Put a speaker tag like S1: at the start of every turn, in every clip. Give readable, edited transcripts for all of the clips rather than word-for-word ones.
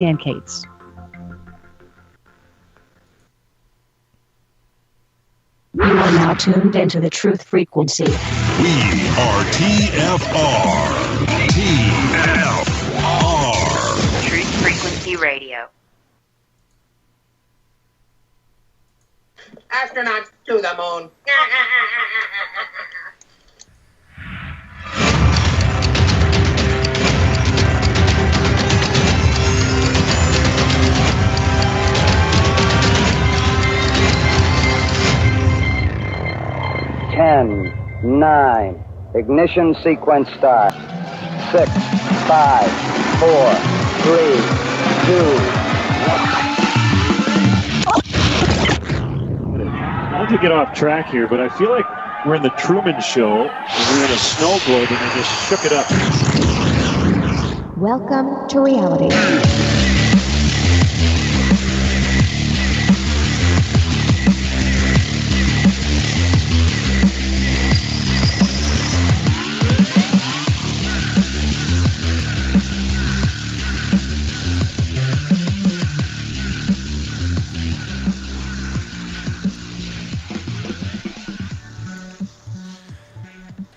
S1: Pancakes.
S2: You are now tuned into the truth frequency.
S3: We are TFR. TFR.
S4: Truth Frequency Radio.
S5: Astronauts to the moon.
S6: 10, 9, ignition sequence start. 6, 5, 4, 3, 2.
S7: Not to get off track here, but I feel like we're in the Truman Show, and we're in a snow globe, and they just shook it up.
S2: Welcome to reality.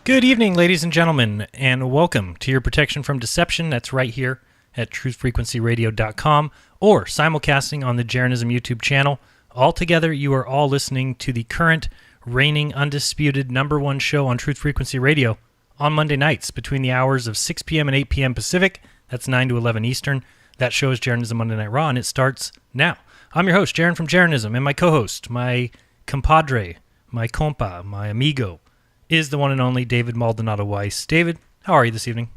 S8: Good evening, ladies and gentlemen, and welcome to your protection from deception. That's right here at truthfrequencyradio.com or simulcasting on the Jeranism YouTube channel. Altogether, you are all listening to the current, reigning, undisputed #1 show on Truth Frequency Radio on Monday nights between the hours of 6 p.m. and 8 p.m. Pacific. That's 9 to 11 Eastern. That show is Jeranism Monday Night Raw, and it starts now. I'm your host, Jaron from Jeranism, and my co-host, my compadre, my compa, my amigo, is the one and only David Maldonado Weiss. David, how are you this evening?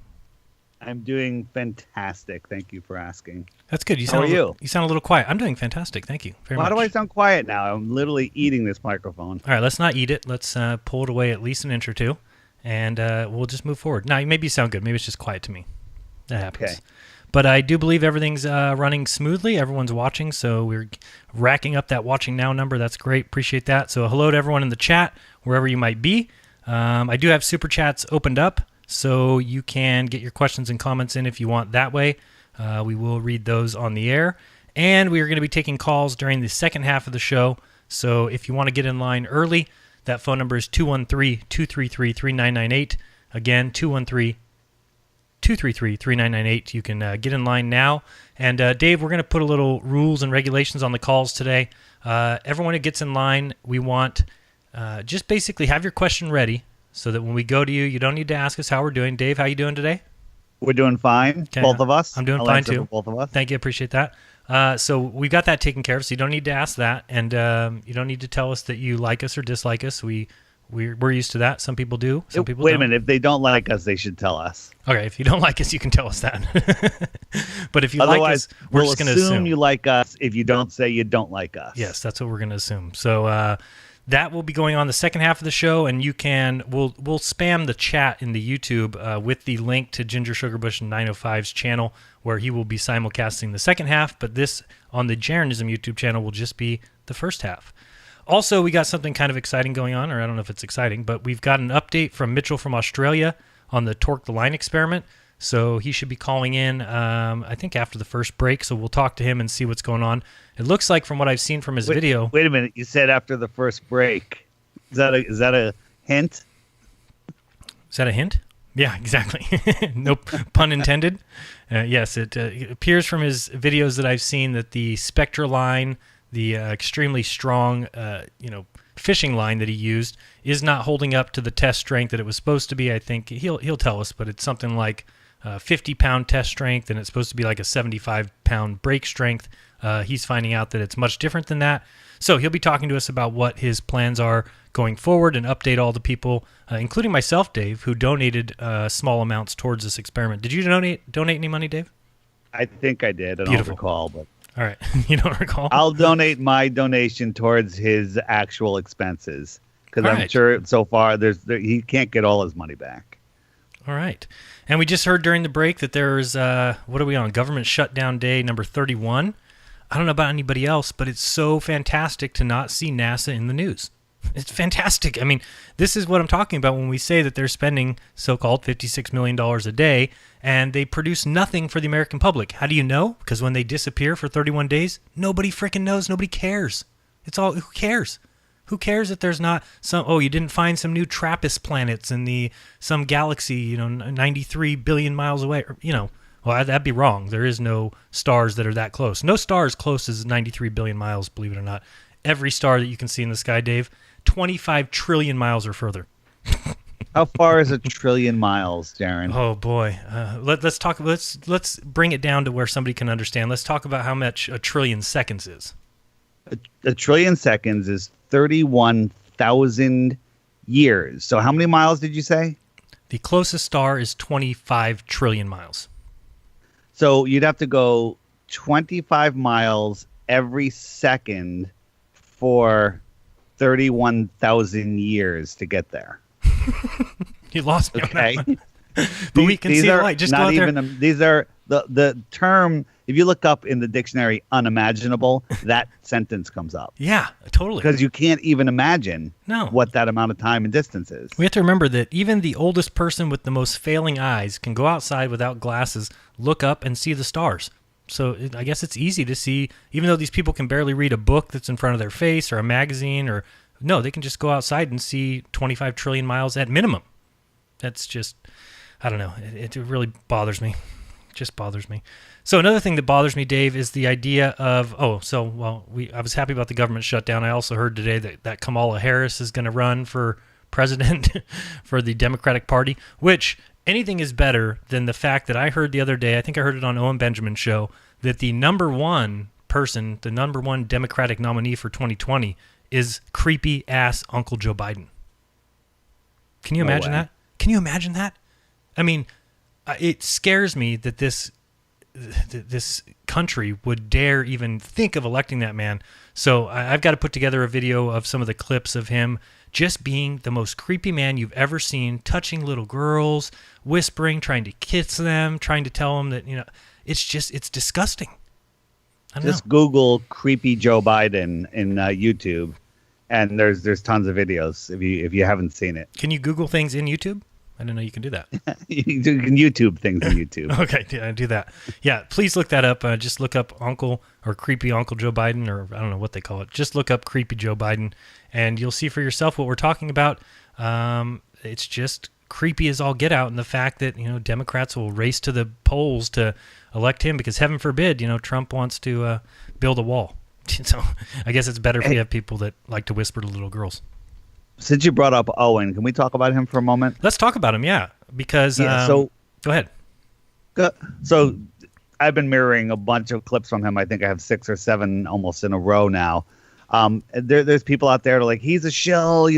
S9: I'm doing fantastic. Thank you for asking.
S8: That's good.
S9: How are you?
S8: You sound a little quiet. I'm doing fantastic. Thank you very much.
S9: Why do I sound quiet now? I'm literally eating this microphone.
S8: All right, let's not eat it. Let's pull it away at least an inch or two, and we'll just move forward. Now, maybe you sound good. Maybe it's just quiet to me. That happens. Okay. But I do believe everything's running smoothly. Everyone's watching, so we're racking up that watching now number. That's great. Appreciate that. So hello to everyone in the chat, wherever you might be. I do have super chats opened up, so you can get your questions and comments in if you want that way. We will read those on the air. And we are going to be taking calls during the second half of the show. So if you want to get in line early, that phone number is 213-233-3998. Again, 213-233-3998. You can get in line now. And Dave, we're going to put a little rules and regulations on the calls today. Everyone who gets in line, we want... just basically have your question ready so that when we go to you, you don't need to ask us how we're doing. Dave, how you doing today?
S9: We're doing fine,
S8: okay.
S9: Both of us.
S8: I'm doing fine too.
S9: Both of us.
S8: Thank you, appreciate that. So we got that taken care of, so you don't need to ask that, and you don't need to tell us that you like us or dislike us. We're used to that. Some people do, some people don't.
S9: Wait a minute, if they don't like us, they should tell us.
S8: Okay, if you don't like us, you can tell us that. But if you
S9: Otherwise,
S8: like us, we're
S9: we'll
S8: just going to assume
S9: you like us if you don't say you don't like us.
S8: Yes, that's what we're going to assume. So that will be going on the second half of the show, and we'll spam the chat in the YouTube with the link to Ginger Sugarbush 905's channel, where he will be simulcasting the second half, but this on the Jeranism YouTube channel will just be the first half. Also, we got something kind of exciting going on, or I don't know if it's exciting, but we've got an update from Mitchell from Australia on the Torque the Line experiment. So he should be calling in, I think, after the first break. So we'll talk to him and see what's going on. It looks like, from what I've seen from his video...
S9: Wait a minute. You said after the first break. Is that a hint?
S8: Is that a hint? Yeah, exactly. No pun intended. Yes, it appears from his videos that I've seen that the Spectra line, the extremely strong, fishing line that he used, is not holding up to the test strength that it was supposed to be. I think he'll tell us, but it's something like 50-pound test strength, and it's supposed to be like a 75-pound brake strength. He's finding out that it's much different than that. So he'll be talking to us about what his plans are going forward and update all the people, including myself, Dave, who donated small amounts towards this experiment. Did you donate any money, Dave?
S9: I think I did. I don't recall, but...
S8: All right. You don't recall?
S9: I'll donate my donation towards his actual expenses, because I'm sure so far he can't get all his money back.
S8: All right. And we just heard during the break that there's, what are we on? Government shutdown day number 31. I don't know about anybody else, but it's so fantastic to not see NASA in the news. It's fantastic. I mean, this is what I'm talking about when we say that they're spending so-called $56 million a day and they produce nothing for the American public. How do you know? Because when they disappear for 31 days, nobody freaking knows. Nobody cares. It's all, who cares? Who cares that there's not some, you didn't find some new TRAPPIST planets in some galaxy, 93 billion miles away, or, well, that'd be wrong. There is no stars that are that close. No star as close as 93 billion miles, believe it or not. Every star that you can see in the sky, Dave, 25 trillion miles or further.
S9: How far is a trillion miles, Jaron?
S8: Oh boy, let's talk. Let's bring it down to where somebody can understand. Let's talk about how much a trillion seconds is.
S9: A trillion seconds is 31,000 years. So how many miles did you say?
S8: The closest star is 25 trillion miles.
S9: So you'd have to go 25 miles every second for 31,000 years to get there.
S8: You lost me.
S9: Okay.
S8: On that one. But we can see the light. Just
S9: not
S8: go out
S9: even.
S8: there.
S9: These are the term. If you look up in the dictionary unimaginable, that sentence comes up.
S8: Yeah, totally.
S9: Because you can't even imagine
S8: No.
S9: what that amount of time and distance is.
S8: We have to remember that even the oldest person with the most failing eyes can go outside without glasses, look up, and see the stars. So I guess it's easy to see, even though these people can barely read a book that's in front of their face or a magazine, or no, they can just go outside and see 25 trillion miles at minimum. That's just, I don't know. It really bothers me. Just bothers me. So another thing that bothers me, Dave, is the idea of, I was happy about the government shutdown. I also heard today that Kamala Harris is going to run for president for the Democratic Party, which anything is better than the fact that I heard the other day, I think I heard it on Owen Benjamin's show, that the number one person, the number one Democratic nominee for 2020 is creepy-ass Uncle Joe Biden. Can you imagine that? Can you imagine that? I mean, it scares me that this country would dare even think of electing that man. So I've got to put together a video of some of the clips of him just being the most creepy man you've ever seen, touching little girls, whispering, trying to kiss them, trying to tell them that, it's disgusting. I don't know.
S9: Google creepy Joe Biden in YouTube, and there's tons of videos if you haven't seen it.
S8: Can you Google things in YouTube? I didn't know you can do that.
S9: You can YouTube things on YouTube.
S8: Okay, yeah, do that. Yeah, please look that up. Just look up Uncle or Creepy Uncle Joe Biden, or I don't know what they call it. Just look up Creepy Joe Biden, and you'll see for yourself what we're talking about. It's just creepy as all get out, and the fact that Democrats will race to the polls to elect him because heaven forbid Trump wants to build a wall. So I guess it's better if we have people that like to whisper to little girls.
S9: Since you brought up Owen, can we talk about him for a moment?
S8: Let's talk about him, yeah. Because,
S9: so
S8: go ahead.
S9: So I've been mirroring a bunch of clips from him. I think I have 6 or 7 almost in a row now. There's people out there like, he's a shill,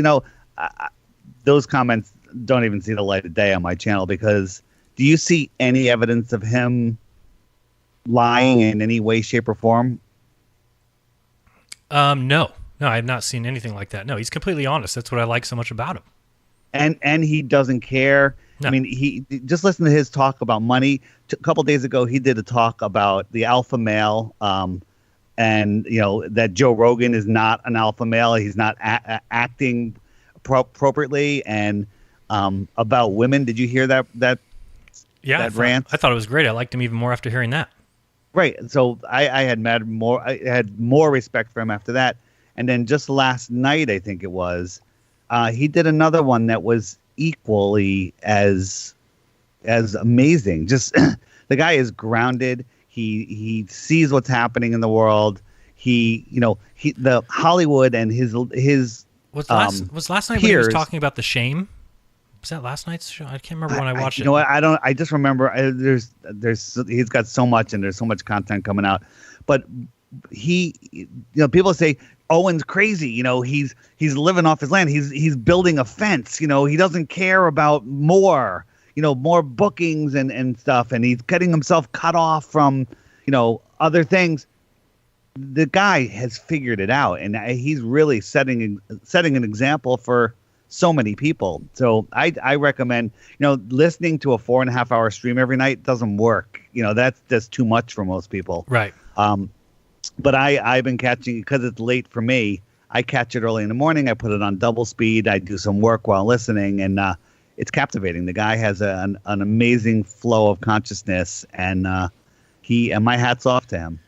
S9: those comments don't even see the light of day on my channel, because do you see any evidence of him lying in any way, shape, or form?
S8: No, I have not seen anything like that. No, he's completely honest. That's what I like so much about him.
S9: And he doesn't care. No. I mean, he just listen to his talk about money. A couple days ago, he did a talk about the alpha male, and that Joe Rogan is not an alpha male. He's not acting appropriately, and about women. Did you hear that?
S8: Yeah,
S9: rant.
S8: I thought it was great. I liked him even more after hearing that.
S9: Right. So I had more respect for him after that. And then just last night, I think it was, he did another one that was equally as amazing. Just the guy is grounded. He sees what's happening in the world. The Hollywood and his
S8: was last night when he was talking about the shame. Was that last night's show? I can't remember when I watched it.
S9: You know what? I just remember he's got so much, and there's so much content coming out. But people say Owen's crazy. He's living off his land. He's building a fence. He doesn't care about more bookings and stuff, and he's getting himself cut off from other things. The guy has figured it out, and he's really setting an example for so many people. So I recommend, listening to a 4.5 hour stream every night doesn't work. That's just too much for most people.
S8: Right.
S9: But I've been catching, because it's late for me, I catch it early in the morning. I put it on double speed. I do some work while listening, and it's captivating. The guy has an amazing flow of consciousness, and my hat's off to him.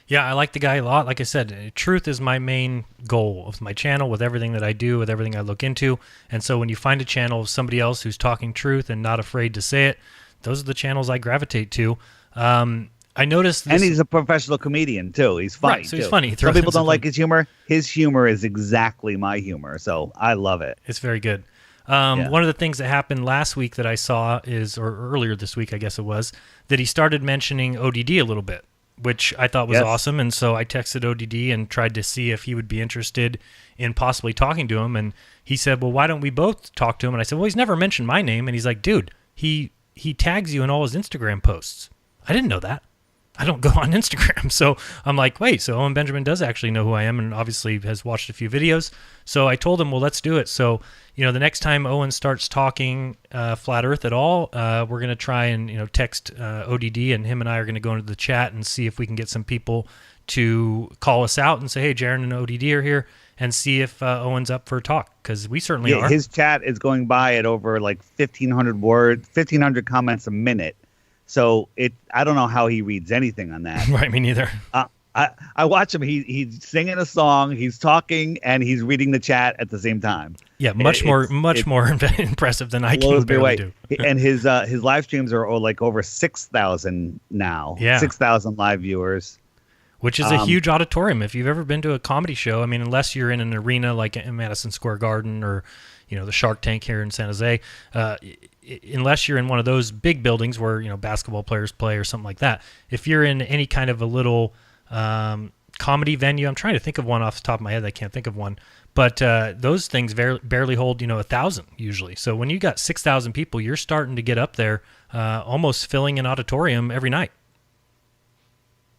S8: Yeah, I like the guy a lot. Like I said, truth is my main goal of my channel with everything that I do, with everything I look into. And so when you find a channel of somebody else who's talking truth and not afraid to say it, those are the channels I gravitate to. I noticed this,
S9: and he's a professional comedian too. He's funny.
S8: Right, so he's
S9: too.
S8: funny.
S9: Some people don't like his humor. His humor is exactly my humor, so I love it.
S8: It's very good. One of the things that happened last week that I saw or earlier this week, I guess it was, that he started mentioning ODD a little bit, which I thought was awesome. And so I texted ODD and tried to see if he would be interested in possibly talking to him. And he said, well, why don't we both talk to him? And I said, well, he's never mentioned my name. And he's like, dude, he tags you in all his Instagram posts. I didn't know that. I don't go on Instagram. So I'm like, wait, so Owen Benjamin does actually know who I am and obviously has watched a few videos. So I told him, well, let's do it. So, the next time Owen starts talking Flat Earth at all, we're going to try and, text ODD, and him and I are going to go into the chat and see if we can get some people to call us out and say, hey, Jaron and ODD are here, and see if Owen's up for a talk, because we certainly are.
S9: His chat is going by at over like 1,500 comments a minute. So I don't know how he reads anything on that.
S8: Right, me neither.
S9: I watch him. He's singing a song, he's talking, and he's reading the chat at the same time.
S8: Yeah, much more impressive than I can barely do.
S9: And his live streams are like over 6,000 now.
S8: Yeah,
S9: 6,000 live viewers,
S8: which is a huge auditorium. If you've ever been to a comedy show, I mean, unless you're in an arena like in Madison Square Garden or the Shark Tank here in San Jose, unless you're in one of those big buildings where basketball players play or something like that. If you're in any kind of a little comedy venue, I'm trying to think of one off the top of my head. I can't think of one, but those things barely hold 1,000 usually. So when you got 6,000 people, you're starting to get up there, almost filling an auditorium every night.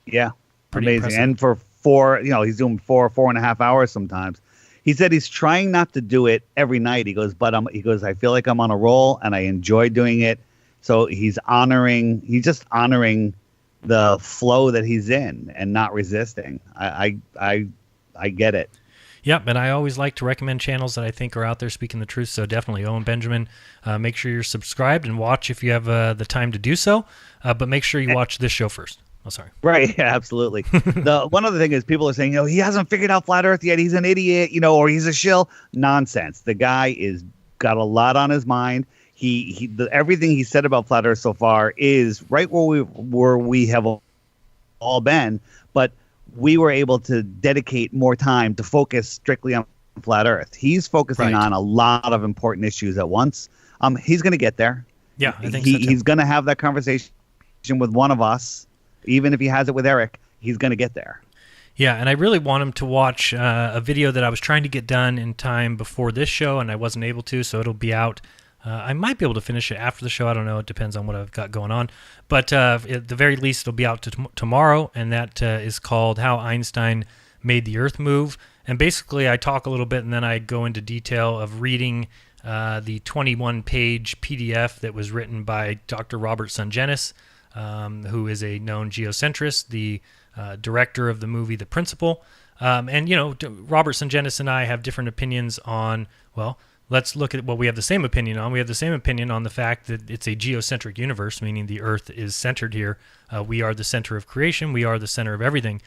S8: Yeah,
S9: pretty amazing. Impressive. And for he's doing 4.5 hours sometimes. He said he's trying not to do it every night. He goes, but I feel like I'm on a roll and I enjoy doing it. So he's just honoring the flow that he's in and not resisting. I get it.
S8: Yep, and I always like to recommend channels that I think are out there speaking the truth. So definitely Owen Benjamin. Make sure you're subscribed and watch if you have the time to do so. But make sure you watch this show first. Oh, sorry.
S9: Right. Yeah, absolutely. One other thing is people are saying, he hasn't figured out flat Earth yet. He's an idiot, or he's a shill. Nonsense. The guy got a lot on his mind. Everything he said about flat Earth so far is right where we have all been, but we were able to dedicate more time to focus strictly on flat Earth. He's focusing on a lot of important issues at once. He's going to get there.
S8: Yeah, I think so too.
S9: He's going to have that conversation with one of us. Even if he has it with Eric, he's going to get there.
S8: Yeah, and I really want him to watch a video that I was trying to get done in time before this show, and I wasn't able to, so it'll be out. I might be able to finish it after the show. I don't know. It depends on what I've got going on. But at the very least, it'll be out tomorrow, and that is called How Einstein Made the Earth Move. And basically, I talk a little bit, and then I go into detail of reading the 21-page PDF that was written by Dr. Robert Sungenis, who is a known geocentrist, the director of the movie The Principle. And, Robert Sungenis and I have different opinions on, let's look at what we have the same opinion on. We have the same opinion on the fact that it's a geocentric universe, meaning the Earth is centered here. We are the center of creation. We are the center of everything.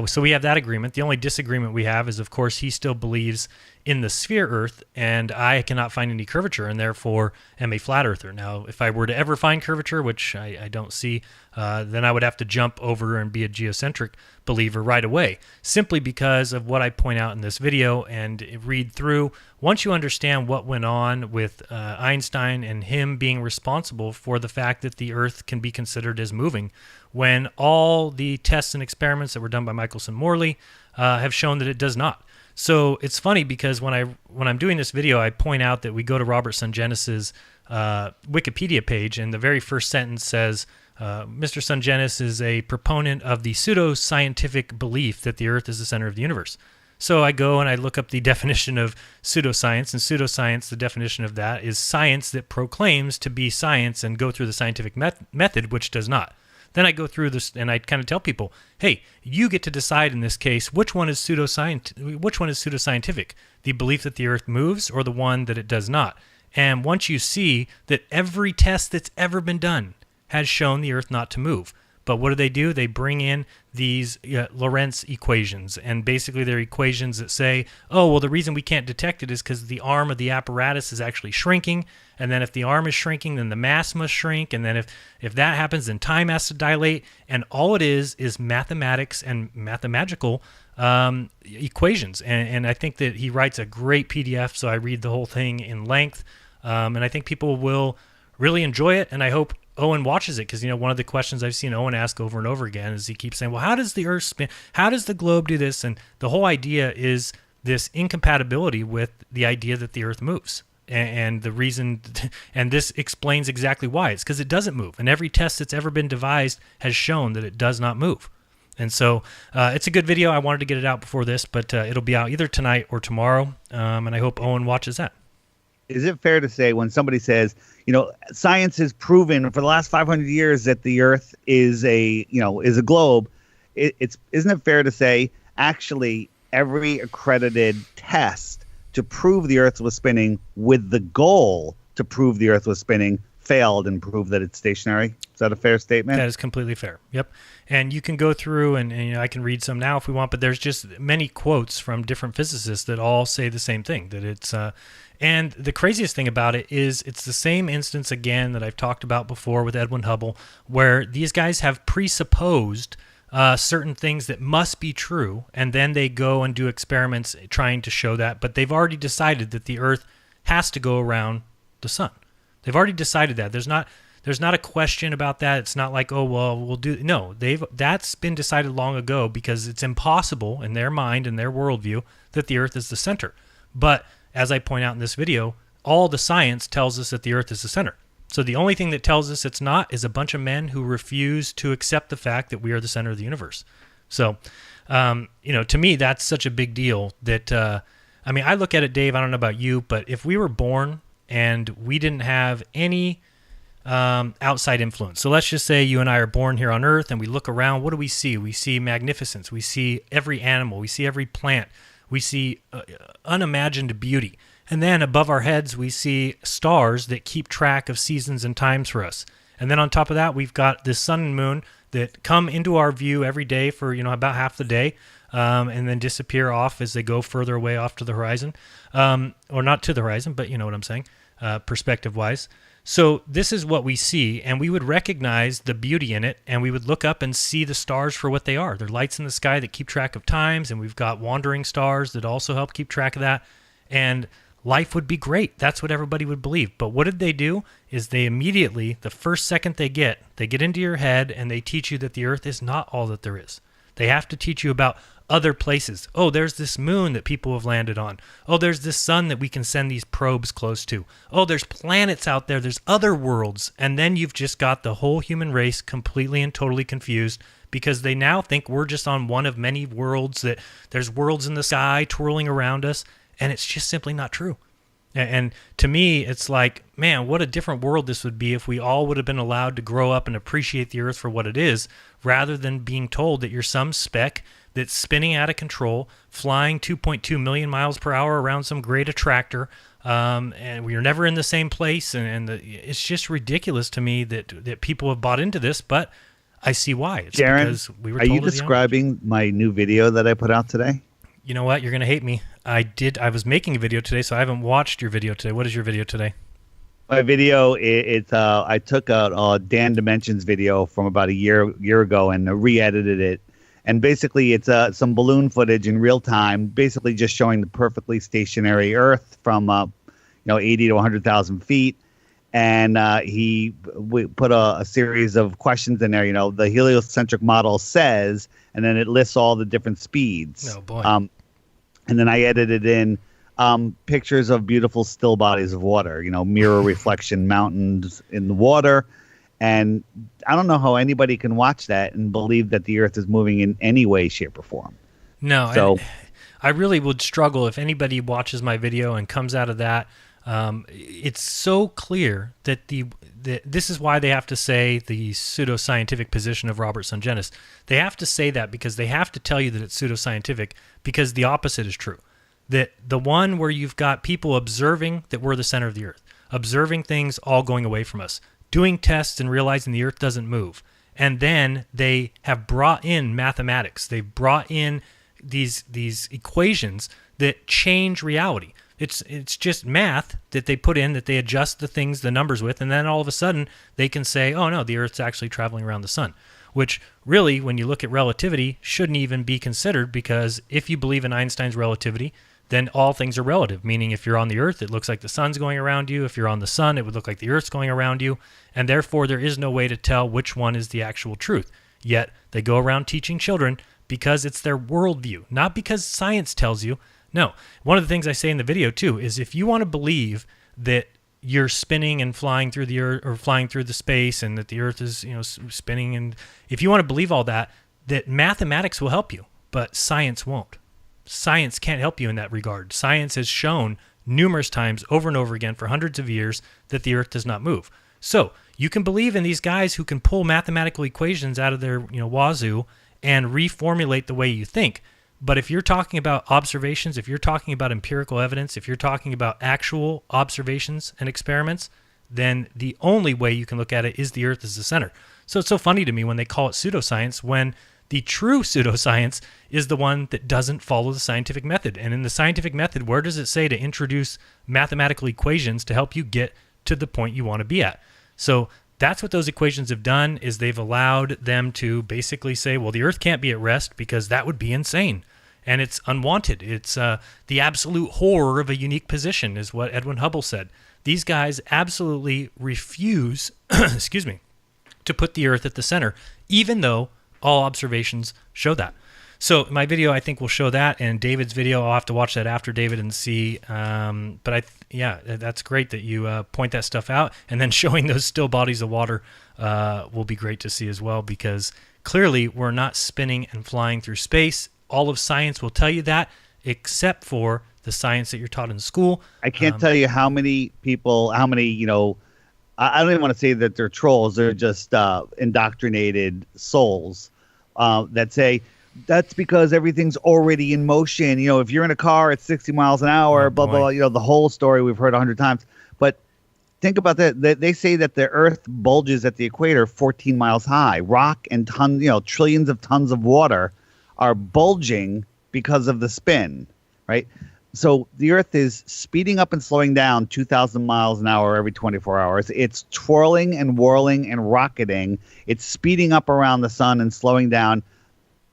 S8: So we have that agreement. The only disagreement we have is, of course, he still believes in the sphere Earth, and I cannot find any curvature, and therefore am a flat earther. Now, if I were to ever find curvature, which I don't see, then I would have to jump over and be a geocentric believer right away, simply because of what I point out in this video and read through. Once you understand what went on with Einstein and him being responsible for the fact that the Earth can be considered as moving, when all the tests and experiments that were done by Michelson Morley have shown that it does not. So it's funny because when I'm doing this video, I point out that we go to Robert Sungenis's Wikipedia page, and the very first sentence says, Mr. Sungenis is a proponent of the pseudoscientific belief that the Earth is the center of the universe. So I go and I look up the definition of pseudoscience, and pseudoscience, the definition of that is science that proclaims to be science and go through the scientific method, which does not. then I go through this and I kind of tell people, hey, you get to decide in this case which one is pseudoscientific, the belief that the Earth moves or the one that it does not. And once you see that every test that's ever been done has shown the Earth not to move. But what do? They bring in these Lorentz equations, and basically they're equations that say, oh, well, the reason we can't detect it is because the arm of the apparatus is actually shrinking, and then if the arm is shrinking, then the mass must shrink, and then if that happens, then time has to dilate, and all it is mathematics and mathematical equations. And I think that he writes a great PDF, so I read the whole thing in length, and I think people will really enjoy it, and I hope Owen watches it, because one of the questions I've seen Owen ask over and over again is he keeps saying, well, how does the Earth spin? How does the globe do this? And the whole idea is this incompatibility with the idea that the Earth moves. And the reason, and this explains exactly why. It's because it doesn't move. And every test that's ever been devised has shown that it does not move. And so it's a good video. I wanted to get it out before this, but it'll be out either tonight or tomorrow. And I hope Owen watches that.
S9: Is it fair to say when somebody says, science has proven for the last 500 years that the Earth is a globe, isn't it fair to say actually every accredited test to prove the Earth was spinning with the goal to prove the Earth was spinning failed and proved that it's stationary? Is that a fair statement?
S8: That is completely fair. Yep. And you can go through and I can read some now if we want, but there's just many quotes from different physicists that all say the same thing, that it's and the craziest thing about it is it's the same instance again that I've talked about before with Edwin Hubble, where these guys have presupposed certain things that must be true, and then they go and do experiments trying to show that, but they've already decided that the Earth has to go around the sun. They've already decided that. There's not a question about that. It's not like, oh, well, we'll do. No, that's been decided long ago, because it's impossible in their mind and their worldview that the Earth is the center. But as I point out in this video, all the science tells us that the Earth is the center. So the only thing that tells us it's not is a bunch of men who refuse to accept the fact that we are the center of the universe. So, to me, that's such a big deal that, I look at it, Dave, I don't know about you, but if we were born and we didn't have any outside influence. So let's just say you and I are born here on Earth and we look around. What do we see? We see magnificence. We see every animal. We see every plant. We see unimagined beauty. And then above our heads, we see stars that keep track of seasons and times for us. And then on top of that, we've got this sun and moon that come into our view every day for, about half the day, and then disappear off as they go further away off to the horizon. Or not to the horizon, but you know what I'm saying, perspective-wise. So this is what we see, and we would recognize the beauty in it, and we would look up and see the stars for what they are. They're lights in the sky that keep track of times, and we've got wandering stars that also help keep track of that, and life would be great. That's what everybody would believe. But what did they do is they immediately, the first second they get into your head, and they teach you that the Earth is not all that there is. They have to teach you about other places. Oh, there's this moon that people have landed on. Oh, there's this sun that we can send these probes close to. Oh, there's planets out there. There's other worlds. And then you've just got the whole human race completely and totally confused, because they now think we're just on one of many worlds, that there's worlds in the sky twirling around us, and it's just simply not true. And to me, it's like, man, what a different world this would be if we all would have been allowed to grow up and appreciate the Earth for what it is, rather than being told that you're some speck that's spinning out of control, flying 2.2 million miles per hour around some great attractor, and we're never in the same place. It's just ridiculous to me that people have bought into this, but I see why. It's
S9: Jaron,
S8: because we were
S9: are
S8: told
S9: you describing my new video that I put out today?
S8: You know what? You're going to hate me. I was making a video today, so I haven't watched your video today. What is your video today?
S9: My video, I took a Dan Dimensions video from about a year ago and re-edited it. And basically, it's some balloon footage in real time, basically just showing the perfectly stationary Earth from 80 to 100,000 feet. And we put a series of questions in there. The heliocentric model says, and then it lists all the different speeds.
S8: Oh boy!
S9: And then I edited in pictures of beautiful still bodies of water. Mirror reflection mountains in the water. And I don't know how anybody can watch that and believe that the Earth is moving in any way, shape, or form.
S8: No,
S9: so
S8: I really would struggle if anybody watches my video and comes out of that It's so clear that this is why they have to say the pseudoscientific position of Robert Sungenis. They have to say that because they have to tell you that it's pseudoscientific, because the opposite is true. That the one where you've got people observing that we're the center of the earth, observing things all going away from us, doing tests and realizing the earth doesn't move. And then they have brought in mathematics. They've brought in these equations that change reality. It's just math that they put in, that they adjust the numbers with, and then all of a sudden they can say, oh no, the earth's actually traveling around the sun. Which really, when you look at relativity, shouldn't even be considered, because if you believe in Einstein's relativity, then all things are relative, meaning if you're on the earth, it looks like the sun's going around you. If you're on the sun, it would look like the earth's going around you. And therefore, there is no way to tell which one is the actual truth. Yet, they go around teaching children because it's their worldview, not because science tells you. No. One of the things I say in the video, too, is if you want to believe that you're spinning and flying through the earth, or flying through the space, and that the earth is, spinning, and if you want to believe all that, that mathematics will help you, but science won't. Science can't help you in that regard. Science has shown numerous times, over and over again, for hundreds of years, that the earth does not move. So you can believe in these guys who can pull mathematical equations out of their wazoo and reformulate the way you think. But if you're talking about observations, if you're talking about empirical evidence, if you're talking about actual observations and experiments, then the only way you can look at it is the earth is the center. So it's so funny to me when they call it pseudoscience, when the true pseudoscience is the one that doesn't follow the scientific method. And in the scientific method, where does it say to introduce mathematical equations to help you get to the point you want to be at? So that's what those equations have done, is they've allowed them to basically say, well, the earth can't be at rest because that would be insane. And it's unwanted. It's the absolute horror of a unique position, is what Edwin Hubble said. These guys absolutely refuse, excuse me, to put the earth at the center, even though all observations show that. So my video, I think, will show that, and David's video, I'll have to watch that after David and see. But that's great that you point that stuff out, and then showing those still bodies of water will be great to see as well, because clearly we're not spinning and flying through space. All of science will tell you that, except for the science that you're taught in school.
S9: I can't tell you how many people, I don't even want to say that they're trolls. They're just indoctrinated souls that say that's because everything's already in motion. If you're in a car at 60 miles an hour, blah, blah, blah, the whole story we've heard 100 times. But think about that. They say that the earth bulges at the equator 14 miles high. Rock and trillions of tons of water are bulging because of the spin, right? So the earth is speeding up and slowing down 2,000 miles an hour every 24 hours. It's twirling and whirling and rocketing. It's speeding up around the sun and slowing down.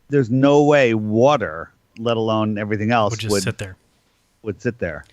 S9: There's no way water, let alone everything else,
S8: would sit there.
S9: Would sit there.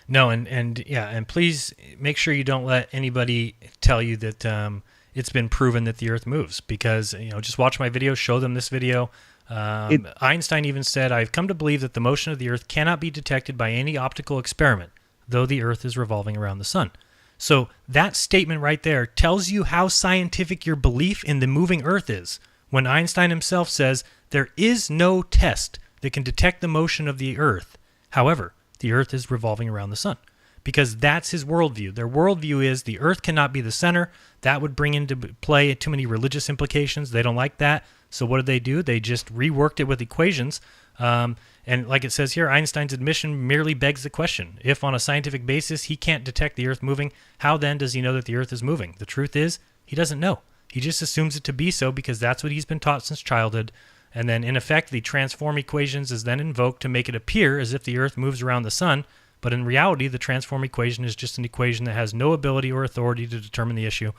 S8: No, and please make sure you don't let anybody tell you that it's been proven that the earth moves, because just watch my video, show them this video. Einstein even said, I've come to believe that the motion of the earth cannot be detected by any optical experiment, though the earth is revolving around the sun. So that statement right there tells you how scientific your belief in the moving earth is, when Einstein himself says there is no test that can detect the motion of the earth. However, the earth is revolving around the sun, because that's his worldview. Their worldview is the earth cannot be the center. That would bring into play too many religious implications. They don't like that. So what did they do? They just reworked it with equations. And like it says here, Einstein's admission merely begs the question. If on a scientific basis he can't detect the earth moving, how then does he know that the earth is moving? The truth is, he doesn't know. He just assumes it to be so because that's what he's been taught since childhood. And then in effect, the transform equations is then invoked to make it appear as if the earth moves around the sun. But in reality, the transform equation is just an equation that has no ability or authority to determine the issue.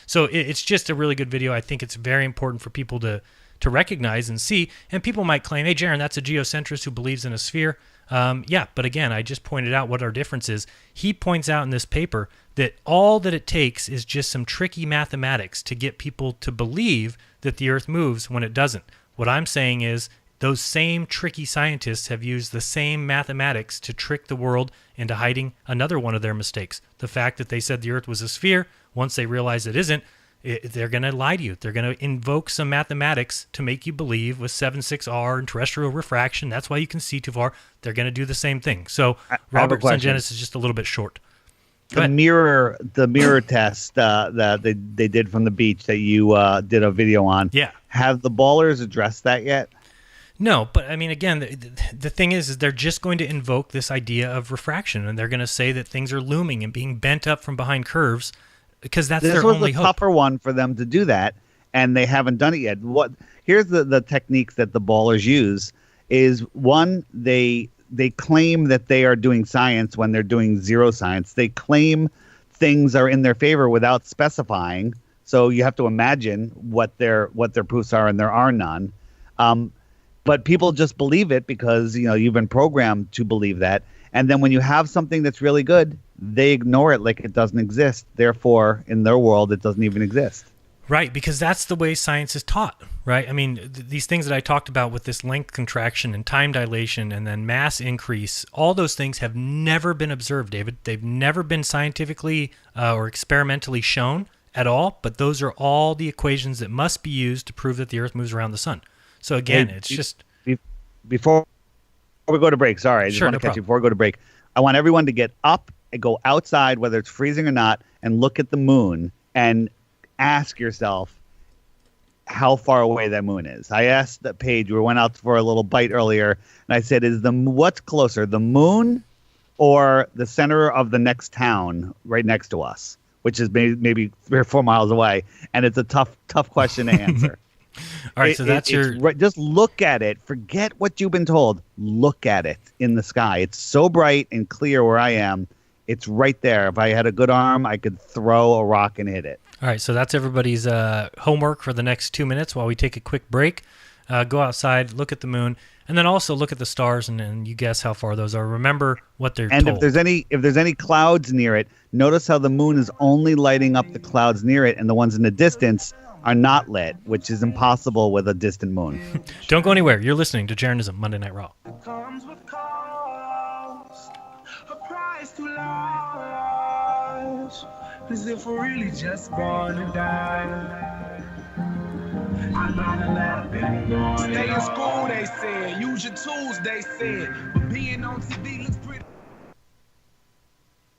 S8: So it's just a really good video. I think it's very important for people to recognize and see. And people might claim, hey, Jaron, that's a geocentrist who believes in a sphere. Yeah, but again, I just pointed out what our difference is. He points out in this paper that all that it takes is just some tricky mathematics to get people to believe that the earth moves when it doesn't. What I'm saying is those same tricky scientists have used the same mathematics to trick the world into hiding another one of their mistakes. The fact that they said the earth was a sphere, once they realize it isn't, they're going to lie to you. They're going to invoke some mathematics to make you believe with 7.6R and terrestrial refraction. That's why you can see too far. They're going to do the same thing. So Robert's Genesis is just a little bit short.
S9: The mirror test that they did from the beach that you did a video on.
S8: Yeah.
S9: Have the ballers addressed that yet?
S8: No, but I mean, again, the thing is they're just going to invoke this idea of refraction, and they're going to say that things are looming and being bent up from behind curves because that's their only hope. This was a tougher
S9: one for them to do that, and they haven't done it yet. Here's the techniques that the ballers use is, one, they claim that they are doing science when they're doing zero science. They claim things are in their favor without specifying, so you have to imagine what their proofs are, and there are none. But people just believe it because, you've been programmed to believe that. And then when you have something that's really good, they ignore it like it doesn't exist. Therefore, in their world, it doesn't even exist.
S8: Right, because that's the way science is taught, right? I mean, these things that I talked about with this length contraction and time dilation and then mass increase, all those things have never been observed, David. They've never been scientifically or experimentally shown at all, but those are all the equations that must be used to prove that the Earth moves around the sun. So again, it's just...
S9: Before we go to break, sorry, I just want to catch you before we go to break. I want everyone to get up and go outside, whether it's freezing or not, and look at the moon and ask yourself how far away that moon is. I asked Paige, we went out for a little bite earlier, and I said, what's closer, the moon or the center of the next town right next to us, which is maybe 3 or 4 miles away? And it's a tough question to answer.
S8: All right, so that's
S9: just look at it. Forget what you've been told. Look at it in the sky. It's so bright and clear where I am. It's right there. If I had a good arm, I could throw a rock and hit it.
S8: All right, so that's everybody's homework for the next 2 minutes while we take a quick break. Go outside, look at the moon, and then also look at the stars, and you guess how far those are. Remember what they're told.
S9: And if there's any clouds near it, notice how the moon is only lighting up the clouds near it, and the ones in the distance are not lit, which is impossible with a distant moon.
S8: Don't go anywhere. You're listening to Jeranism Monday Night Raw.
S1: Comes with cost, a price to lose, as if we're really just born to die. I gotta let it go. Stay in school, they said. Use your tools, they said. But being on TV looks pretty.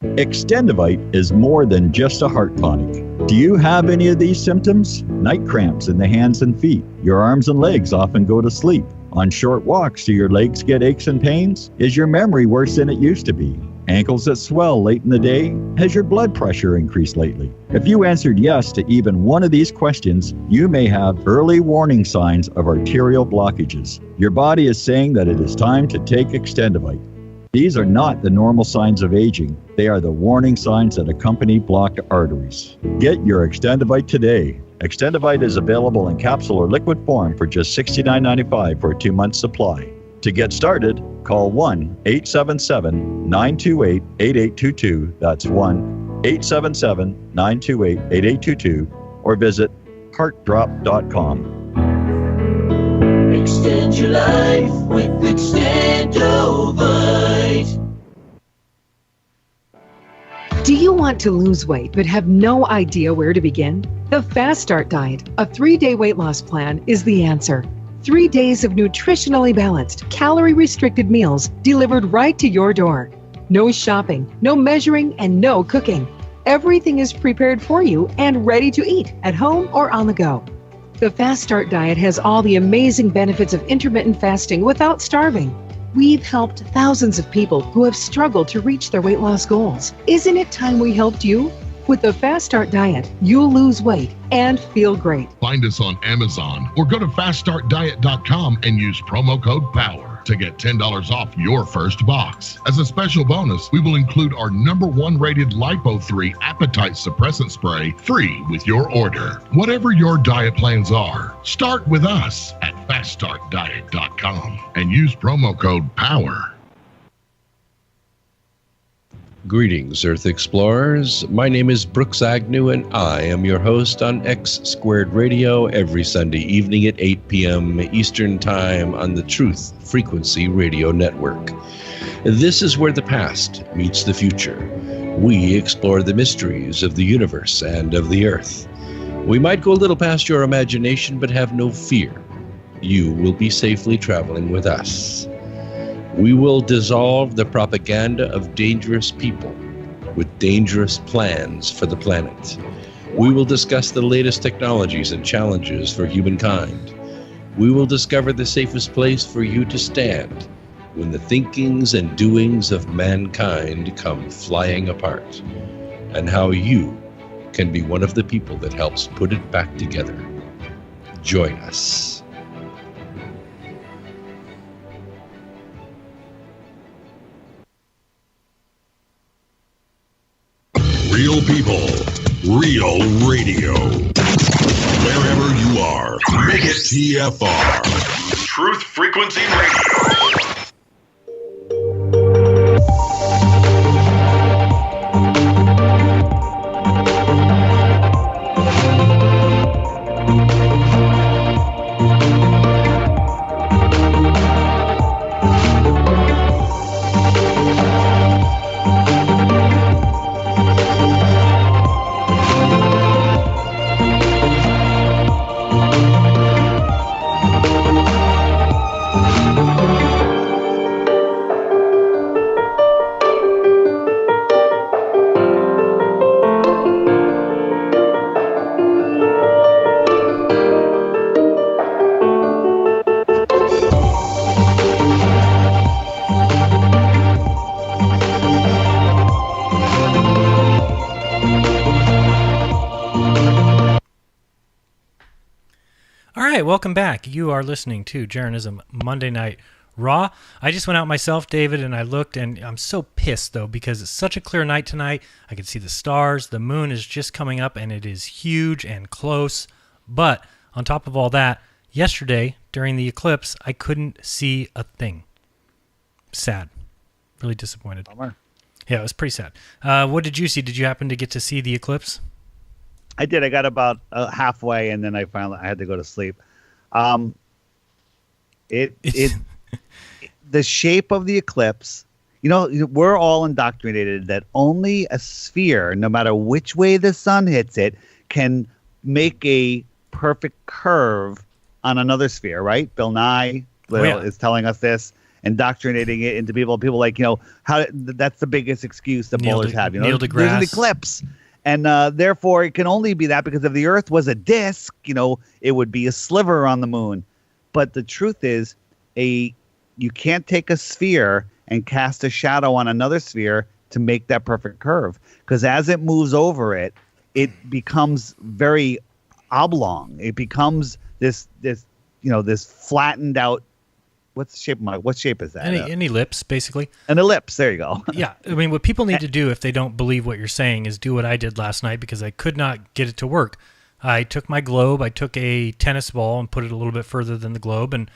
S5: Extendivite is more than just a heart tonic. Do you have any of these symptoms? Night cramps in the hands and feet. Your arms and legs often go to sleep. On short walks, do your legs get aches and pains? Is your memory worse than it used to be? Ankles that swell late in the day? Has your blood pressure increased lately? If you answered yes to even one of these questions, you may have early warning signs of arterial blockages. Your body is saying that it is time to take Extendivite. These are not the normal signs of aging. They are the warning signs that accompany blocked arteries. Get your Extendivite today. Extendivite is available in capsule or liquid form for just $69.95 for a 2-month supply. To get started, call 1-877-928-8822. That's 1-877-928-8822 or visit heartdrop.com.
S10: Extend your life with Extendivite.
S11: Do you want to lose weight but have no idea where to begin? The Fast Start Diet, a 3-day weight loss plan, is the answer. 3 days of nutritionally balanced, calorie-restricted meals delivered right to your door. No shopping, no measuring, and no cooking. Everything is prepared for you and ready to eat at home or on the go. The Fast Start Diet has all the amazing benefits of intermittent fasting without starving. We've helped thousands of people who have struggled to reach their weight loss goals. Isn't it time we helped you? With the Fast Start Diet, you'll lose weight and feel great.
S3: Find us on Amazon or go to faststartdiet.com and use promo code POWER to get $10 off your first box. As a special bonus, we will include our #1 rated Lipo3 appetite suppressant spray free with your order. Whatever your diet plans are, start with us at faststartdiet.com and use promo code POWER.
S12: Greetings, Earth Explorers. My name is Brooks Agnew, and I am your host on X Squared Radio every Sunday evening at 8 p.m. Eastern Time on the Truth Frequency Radio Network. This is where the past meets the future. We explore the mysteries of the universe and of the Earth. We might go a little past your imagination, but have no fear. You will be safely traveling with us. We will dissolve the propaganda of dangerous people with dangerous plans for the planet. We will discuss the latest technologies and challenges for humankind. We will discover the safest place for you to stand when the thinkings and doings of mankind come flying apart, and how you can be one of the people that helps put it back together. Join us.
S3: Real people, real radio. Wherever you are, make it TFR. Truth Frequency Radio.
S8: Welcome back. You are listening to Jeranism Monday Night Raw. I just went out myself, David, and I looked, and I'm so pissed, though, because it's such a clear night tonight. I can see the stars. The moon is just coming up, and it is huge and close. But on top of all that, yesterday, during the eclipse, I couldn't see a thing. Sad. Really disappointed.
S9: Bummer.
S8: Yeah, it was pretty sad. What did you see? Did you happen to get to see the eclipse?
S9: I did. I got about halfway, and then I had to go to sleep. The shape of the eclipse, we're all indoctrinated that only a sphere, no matter which way the sun hits it, can make a perfect curve on another sphere, right? Bill Nye is telling us this, indoctrinating it into people. People like, how that's the biggest excuse that bowlers have.
S8: Neil deGrasse.
S9: There's an eclipse. And therefore, it can only be that because if the Earth was a disk, it would be a sliver on the moon. But the truth is, you can't take a sphere and cast a shadow on another sphere to make that perfect curve. Because as it moves over it, it becomes very oblong. It becomes this flattened out. What shape is that?
S8: An ellipse, basically.
S9: An ellipse. There you go.
S8: Yeah. I mean, what people need to do if they don't believe what you're saying is do what I did last night, because I could not get it to work. I took my globe, I took a tennis ball and put it a little bit further than the globe, and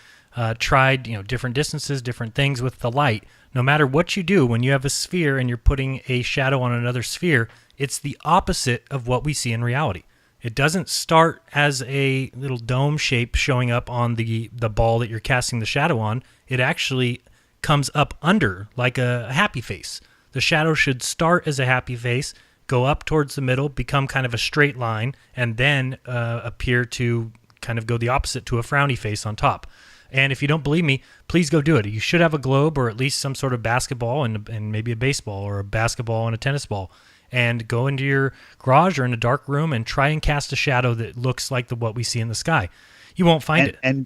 S8: tried, different distances, different things with the light. No matter what you do, when you have a sphere and you're putting a shadow on another sphere, it's the opposite of what we see in reality. It doesn't start as a little dome shape showing up on the ball that you're casting the shadow on. It actually comes up under like a happy face. The shadow should start as a happy face, go up towards the middle, become kind of a straight line, and then appear to kind of go the opposite to a frowny face on top. And if you don't believe me, please go do it. You should have a globe or at least some sort of basketball and maybe a baseball, or a basketball and a tennis ball. And go into your garage or in a dark room and try and cast a shadow that looks like what we see in the sky. You won't find it.
S9: And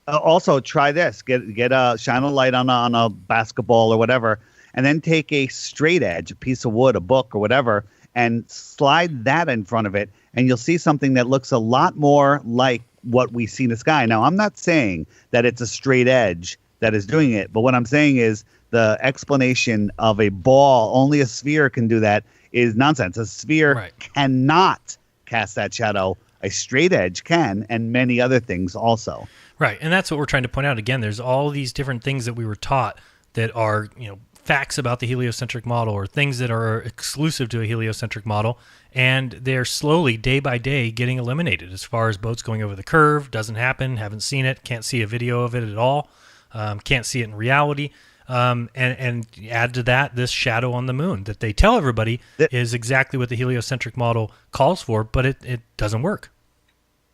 S9: also try this: shine a light on a basketball or whatever, and then take a straight edge, a piece of wood, a book or whatever, and slide that in front of it, and you'll see something that looks a lot more like what we see in the sky. Now, I'm not saying that it's a straight edge that is doing it, but what I'm saying is the explanation of a ball, only a sphere can do that, is nonsense. A sphere cannot cast that shadow. A straight edge can, and many other things also.
S8: Right, and that's what we're trying to point out. Again, there's all these different things that we were taught that are, facts about the heliocentric model, or things that are exclusive to a heliocentric model, and they're slowly, day by day, getting eliminated. As far as boats going over the curve, doesn't happen, haven't seen it, can't see a video of it at all, can't see it in reality. And add to that this shadow on the moon that they tell everybody is exactly what the heliocentric model calls for, but it doesn't work.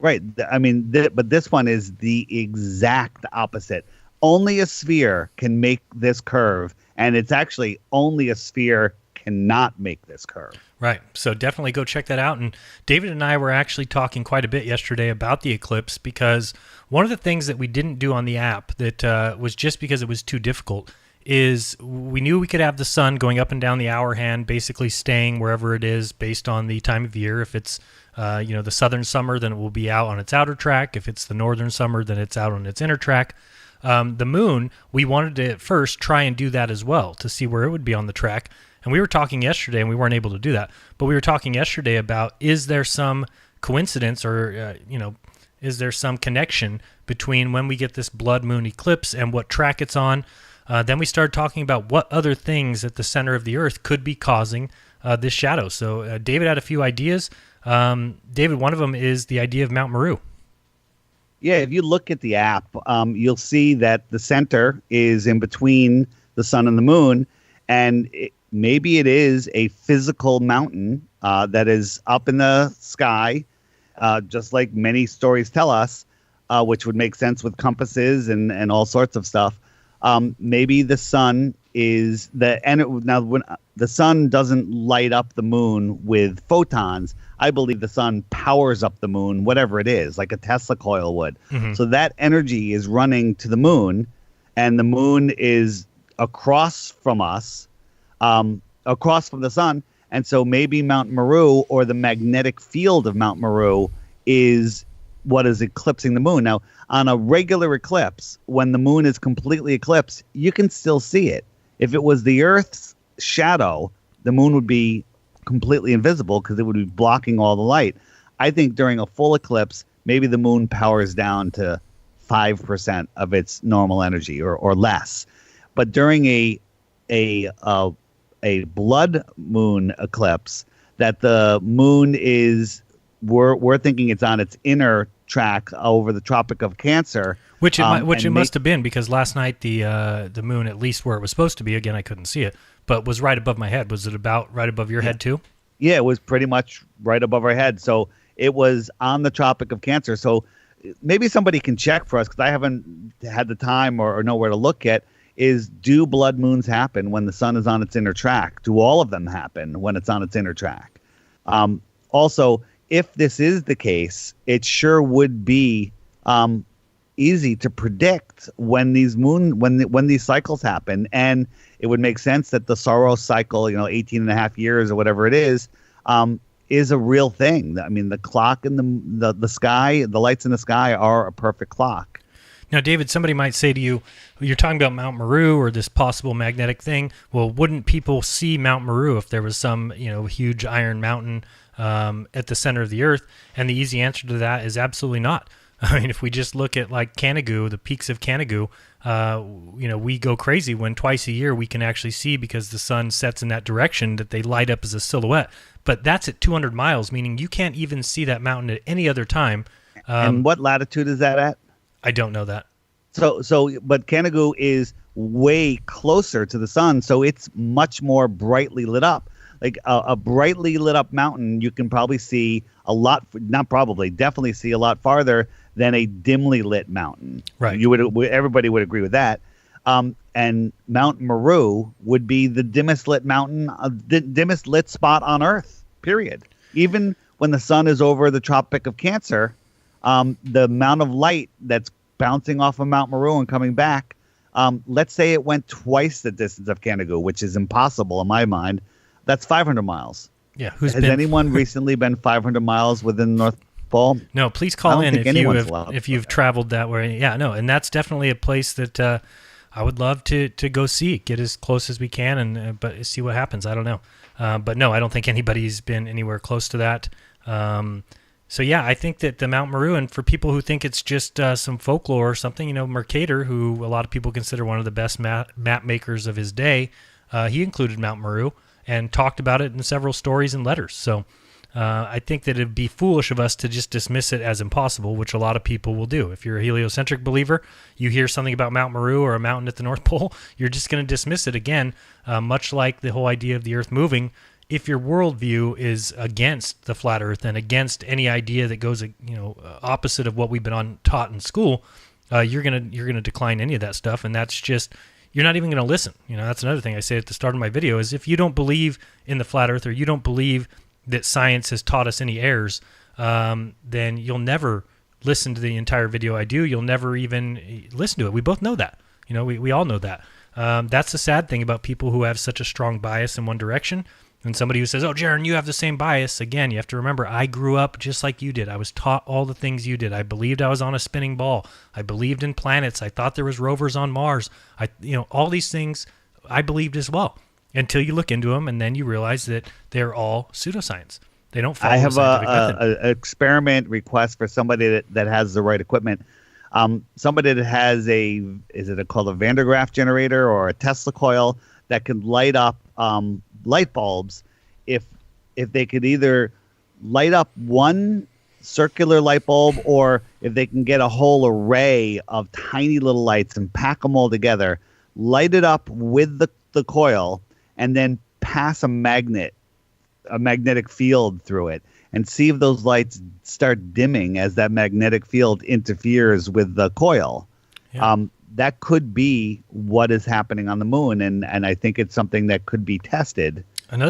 S9: Right. I mean, but this one is the exact opposite. Only a sphere can make this curve, and it's actually only a sphere cannot make this curve.
S8: Right. So definitely go check that out. And David and I were actually talking quite a bit yesterday about the eclipse, because one of the things that we didn't do on the app that was just because it was too difficult is we knew we could have the sun going up and down the hour hand, basically staying wherever it is based on the time of year. If it's the southern summer, then it will be out on its outer track. If it's the northern summer, then it's out on its inner track. The moon, we wanted to at first try and do that as well to see where it would be on the track. And we were talking yesterday, and we weren't able to do that, but we were talking yesterday about, is there some coincidence or, is there some connection between when we get this blood moon eclipse and what track it's on? Then we started talking about what other things at the center of the Earth could be causing this shadow. So David had a few ideas. David, one of them is the idea of Mount Meru.
S9: Yeah, if you look at the app, you'll see that the center is in between the sun and the moon, and maybe it is a physical mountain that is up in the sky, just like many stories tell us, which would make sense with compasses and all sorts of stuff. Maybe the sun is now when the sun doesn't light up the moon with photons, I believe the sun powers up the moon, whatever it is, like a Tesla coil would. Mm-hmm. So that energy is running to the moon, and the moon is across from us, across from the sun. And so maybe Mount Meru, or the magnetic field of Mount Meru, is what is eclipsing the moon. Now, on a regular eclipse, when the moon is completely eclipsed, you can still see it. If it was the Earth's shadow, the moon would be completely invisible because it would be blocking all the light. I think during a full eclipse, maybe the moon powers down to 5% of its normal energy or less. But during a blood moon eclipse, that the moon is, we're thinking it's on its inner track over the Tropic of Cancer,
S8: which it must have been, because last night the moon, at least where it was supposed to be, again I couldn't see it, but was right above my head. Was it about right above your head too?
S9: Yeah, it was pretty much right above our head. So it was on the Tropic of Cancer. So maybe somebody can check for us, because I haven't had the time or know where to look at. Is, do blood moons happen when the sun is on its inner track? Do all of them happen when it's on its inner track? Also, if this is the case, it sure would be easy to predict when these when these cycles happen, and it would make sense that the Saros cycle, 18 and a half years or whatever it is a real thing. I mean, the clock in the sky, the lights in the sky are a perfect clock.
S8: Now, David, somebody might say to you, you're talking about Mount Meru or this possible magnetic thing. Well, wouldn't people see Mount Meru if there was some, huge iron mountain at the center of the Earth? And the easy answer to that is absolutely not. I mean, if we just look at like Canigou, the peaks of Canigou, we go crazy when twice a year we can actually see, because the sun sets in that direction, that they light up as a silhouette. But that's at 200 miles, meaning you can't even see that mountain at any other time.
S9: And what latitude is that at?
S8: I don't know that.
S9: But Canigou is way closer to the sun, so it's much more brightly lit up. Like a brightly lit up mountain, you can probably see a lot. Definitely see a lot farther than a dimly lit mountain.
S8: Right.
S9: Everybody would agree with that. And Mount Meru would be the dimmest lit mountain, the dimmest lit spot on Earth. Period. Even when the sun is over the Tropic of Cancer, the amount of light that's bouncing off of Mount Meru and coming back, let's say it went twice the distance of Canigou, which is impossible in my mind. That's 500 miles.
S8: Yeah.
S9: Has anyone recently been 500 miles within the North Pole?
S8: No, please call in if you've traveled that way. Yeah, no, and that's definitely a place that I would love to go see, get as close as we can, but see what happens. I don't know. But no, I don't think anybody's been anywhere close to that. So yeah, I think that the Mount Meru, and for people who think it's just some folklore or something, Mercator, who a lot of people consider one of the best map makers of his day, he included Mount Meru and talked about it in several stories and letters. So I think that it'd be foolish of us to just dismiss it as impossible, which a lot of people will do. If you're a heliocentric believer, you hear something about Mount Meru or a mountain at the North Pole, you're just going to dismiss it again, much like the whole idea of the Earth moving. if your worldview is against the flat Earth and against any idea that goes, opposite of what we've been taught in school, you're gonna decline any of that stuff, and that's just, you're not even gonna listen. That's another thing I say at the start of my video is, if you don't believe in the flat Earth, or you don't believe that science has taught us any errors, then you'll never listen to the entire video I do. You'll never even listen to it. We both know that. We all know that. That's the sad thing about people who have such a strong bias in one direction. And somebody who says, oh, Jaron, you have the same bias. Again, you have to remember, I grew up just like you did. I was taught all the things you did. I believed I was on a spinning ball. I believed in planets. I thought there was rovers on Mars. All these things I believed as well, until you look into them, and then you realize that they're all pseudoscience. They don't follow
S9: I have
S8: an
S9: experiment request for somebody that has the right equipment. Somebody that has called a Van der Graaf generator or a Tesla coil that can light up light bulbs. If they could either light up one circular light bulb, or if they can get a whole array of tiny little lights and pack them all together, light it up with the coil, and then pass a magnetic field through it, and see if those lights start dimming as that magnetic field interferes with the coil. Yeah. That could be what is happening on the moon, and I think it's something that could be tested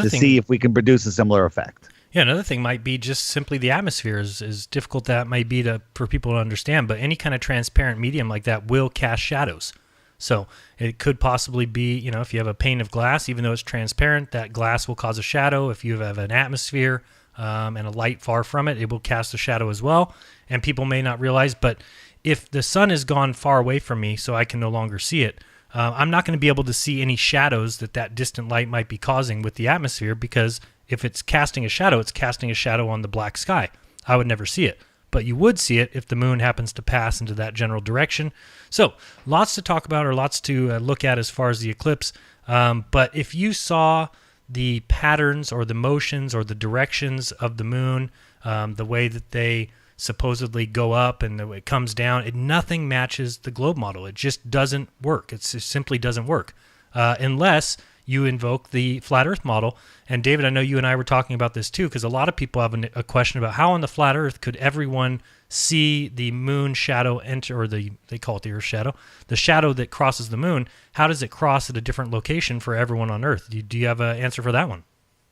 S9: see if we can produce a similar effect.
S8: Yeah, another thing might be just simply the atmosphere, as difficult that might be for people to understand, but any kind of transparent medium like that will cast shadows. So it could possibly be, if you have a pane of glass, even though it's transparent, that glass will cause a shadow. If you have an atmosphere and a light far from it, it will cast a shadow as well. And people may not realize, but if the sun has gone far away from me so I can no longer see it, I'm not going to be able to see any shadows that distant light might be causing with the atmosphere, because if it's casting a shadow, it's casting a shadow on the black sky. I would never see it. But you would see it if the moon happens to pass into that general direction. So lots to talk about, or lots to look at as far as the eclipse. But if you saw the patterns or the motions or the directions of the moon, the way that they supposedly go up and the way it comes down, nothing matches the globe model. It just doesn't work. It simply doesn't work unless you invoke the flat Earth model. And David, I know you and I were talking about this too, because a lot of people have a question about how on the flat Earth could everyone see the moon shadow enter, or they call it the Earth shadow, the shadow that crosses the moon. How does it cross at a different location for everyone on Earth? Do you have an answer for that one?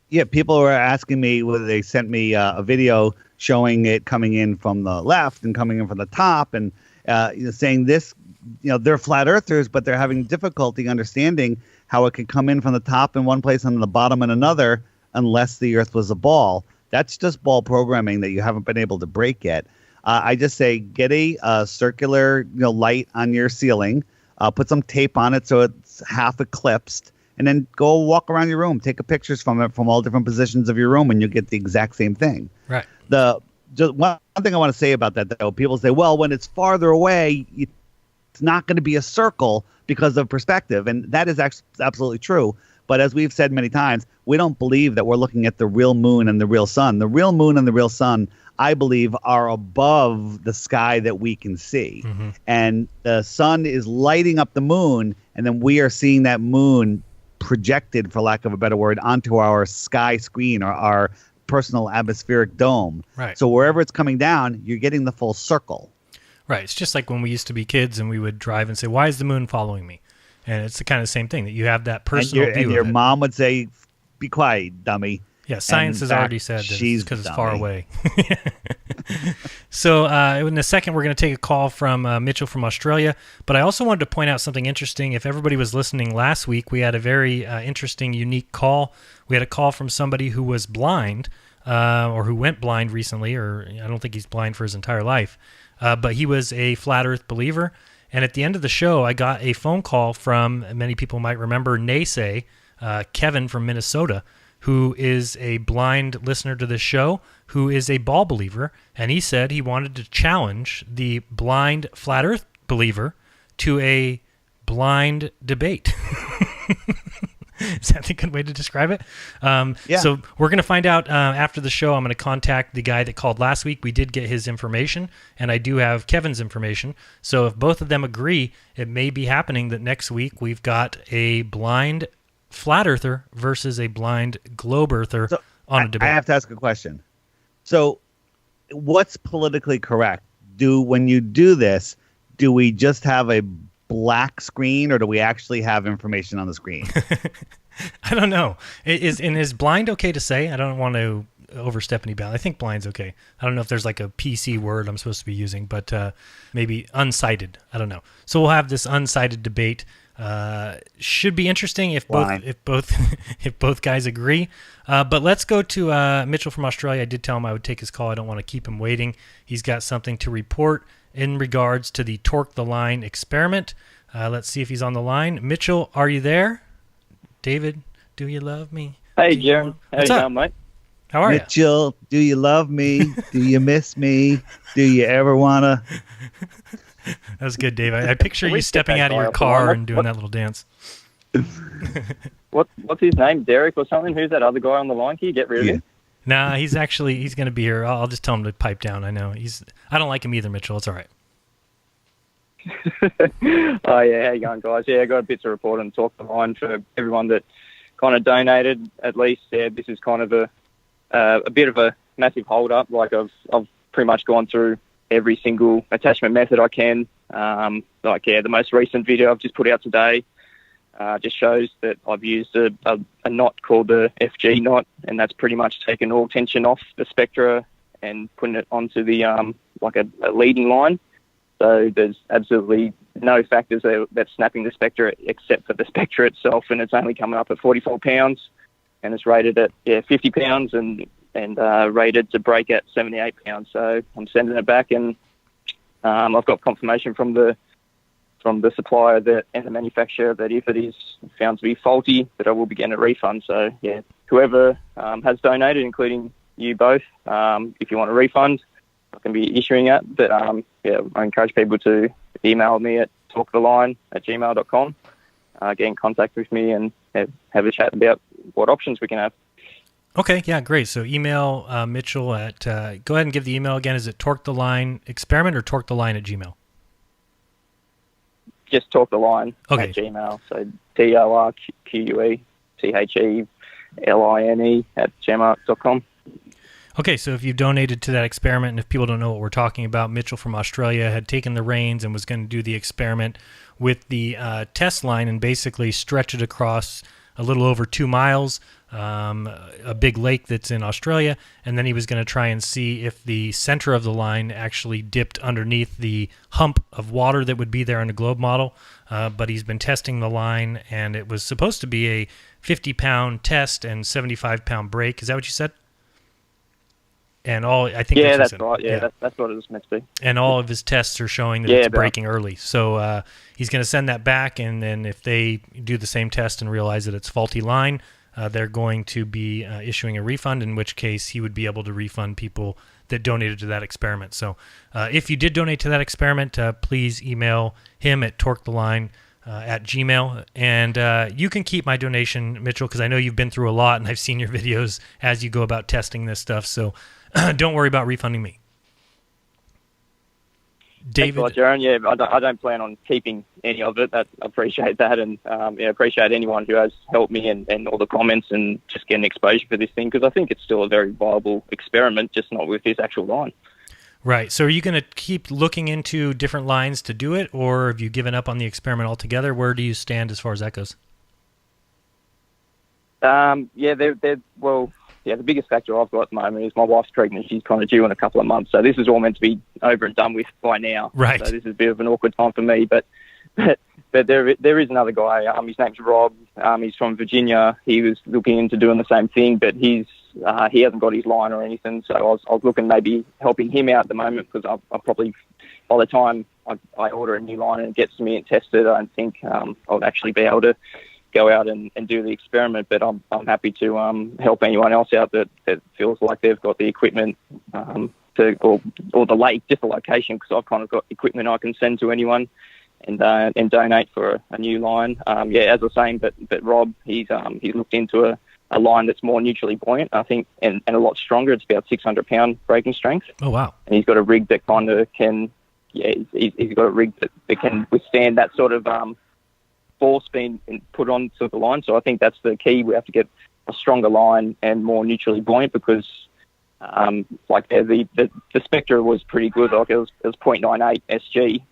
S9: Yeah, people were asking me whether they sent me a video showing it coming in from the left and coming in from the top, and saying this, they're flat earthers, but they're having difficulty understanding how it could come in from the top in one place and the bottom in another, unless the Earth was a ball. That's just ball programming that you haven't been able to break yet. I just say get a circular light on your ceiling, put some tape on it so it's half eclipsed, and then go walk around your room, take pictures from it from all different positions of your room, and you'll get the exact same thing.
S8: Right.
S9: Just one thing I want to say about that, though, people say, well, when it's farther away, it's not going to be a circle because of perspective, and that is absolutely true. But as we've said many times, we don't believe that we're looking at the real moon and the real sun. The real moon and the real sun, I believe, are above the sky that we can see. Mm-hmm. And the sun is lighting up the moon, and then we are seeing that moon projected, for lack of a better word, onto our sky screen or our personal atmospheric dome.
S8: Right.
S9: So wherever it's coming down, you're getting the full circle.
S8: Right. It's just like when we used to be kids and we would drive and say, why is the moon following me? And it's the kind of same thing, that you have that personal view.
S9: And your mom would say, be quiet, dummy.
S8: Yeah, science has already said that she's because it's far away. So in a second, we're going to take a call from Mitchell from Australia. But I also wanted to point out something interesting. If everybody was listening last week, we had a very interesting, unique call. We had a call from somebody who was blind, or who went blind recently, or I don't think he's blind for his entire life. But he was a flat Earth believer. And at the end of the show, I got a phone call from, many people might remember, Naysay, Kevin from Minnesota, who is a blind listener to this show, who is a ball believer, and he said he wanted to challenge the blind flat Earth believer to a blind debate. Is that a good way to describe it? Yeah. So we're going to find out after the show. I'm going to contact the guy that called last week. We did get his information, and I do have Kevin's information. So if both of them agree, it may be happening that next week we've got a blind flat earther versus a blind globe earther on a debate.
S9: I have to ask a question. So what's politically correct? When you do this, do we just have a black screen, or do we actually have information on the screen?
S8: I don't know. Is blind okay to say? I don't want to overstep any bound. I think blind's okay. I don't know if there's like a PC word I'm supposed to be using, but maybe unsighted. I don't know. So we'll have this unsighted debate. Should be interesting if both guys agree. But let's go to Mitchell from Australia. I did tell him I would take his call. I don't want to keep him waiting. He's got something to report in regards to the Torque the Line experiment. Let's see if he's on the line. Mitchell, are you there? David, do you love me?
S13: Hey, Jaron. How you doing, mate?
S8: How are you?
S9: Mitchell, do you love me? Do you miss me? Do you ever want to?
S8: That was good, Dave. I picture you stepping out of your car and doing that little dance.
S13: What's his name? Derek or something? Who's that other guy on the line? Can you get rid of him?
S8: Nah, he's going to be here. I'll just tell him to pipe down. I know. I don't like him either, Mitchell. It's all right.
S13: Oh, yeah. How you going, guys? Yeah, I got a bit to report and talk the line for everyone that kind of donated. At least, yeah, this is kind of a bit of a massive hold-up. Like, I've pretty much gone through every single attachment method I can. The most recent video I've just put out today just shows that I've used a knot called the FG knot, and that's pretty much taken all tension off the spectra and putting it onto the like a leading line. So there's absolutely no factors that's snapping the spectra except for the spectra itself, and it's only coming up at 44 pounds, and it's rated at 50 pounds and rated to break at 78 pounds. So I'm sending it back, and I've got confirmation from the supplier and the manufacturer that if it is found to be faulty, that I will be getting a refund. So yeah, whoever has donated, including you both, if you want a refund, I can be issuing it. But I encourage people to email me at talktheline@gmail.com, get in contact with me and have a chat about what options we can have.
S8: Okay, yeah, great. So email Mitchell at, go ahead and give the email again. Is it Torque the Line Experiment or Torque the Line at Gmail?
S13: Just Torque the Line at Gmail. So TORQUETHELINE@gmail.com.
S8: Okay, so if you donated to that experiment, and if people don't know what we're talking about, Mitchell from Australia had taken the reins and was going to do the experiment with the test line and basically stretch it across a little over 2 miles, a big lake that's in Australia, and then he was going to try and see if the center of the line actually dipped underneath the hump of water that would be there in a globe model. But he's been testing the line, and it was supposed to be a 50-pound test and 75-pound break. Is that what you said? And that's
S13: right. Yeah, that's what it was meant to be.
S8: And all of his tests are showing that it's breaking early. So he's going to send that back, and then if they do the same test and realize that it's faulty line, they're going to be issuing a refund, in which case he would be able to refund people that donated to that experiment. So if you did donate to that experiment, please email him at torquetheline at Gmail. And you can keep my donation, Mitchell, because I know you've been through a lot, and I've seen your videos as you go about testing this stuff. So don't worry about refunding me. David,
S13: thanks a lot, Jaron. Yeah, I don't plan on keeping any of it. I appreciate that, and appreciate anyone who has helped me and all the comments and just getting exposure for this thing, because I think it's still a very viable experiment, just not with this actual line.
S8: Right. So are you going to keep looking into different lines to do it, or have you given up on the experiment altogether? Where do you stand as far as that goes? The biggest factor I've got at the moment is my wife's pregnant. She's kind of due in a couple of months. So this is all meant to be over and done with by now. Right.
S13: So this is a bit of an awkward time for me. But there is another guy. His name's Rob. He's from Virginia. He was looking into doing the same thing, but he hasn't got his line or anything. So I was looking maybe helping him out at the moment, because I'll probably, by the time I order a new line and it gets to me and test it, I don't think I'll actually be able to go out and do the experiment. But I'm happy to help anyone else out that feels like they've got the equipment or the lake, just the location, because I've kind of got equipment I can send to anyone and donate for a new line. As I was saying, but Rob, he's looked into a line that's more neutrally buoyant, I think, and a lot stronger. It's about 600-pound breaking strength.
S8: Oh, wow.
S13: And he's got a rig that kind of can, he's got a rig that can withstand that sort of force being put onto the line. So I think that's the key. We have to get a stronger line and more neutrally buoyant because, the Spectre was pretty good. Like it was 0.98 SG.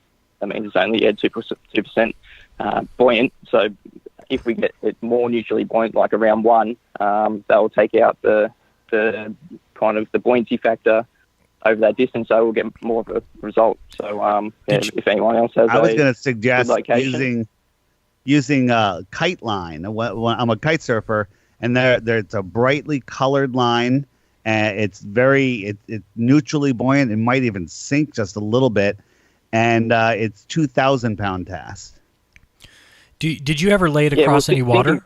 S13: I mean, it's only 2% buoyant. So if we get it more neutrally buoyant, like around 1, that will take out the kind of the buoyancy factor over that distance, so we'll get more of a result. So if anyone else has,
S9: I was going to suggest
S13: location,
S9: using a kite line. I'm a kite surfer, and there's a brightly colored line, and it's neutrally buoyant. It might even sink just a little bit, and it's 2,000 pound test.
S8: Did you ever lay it across any water?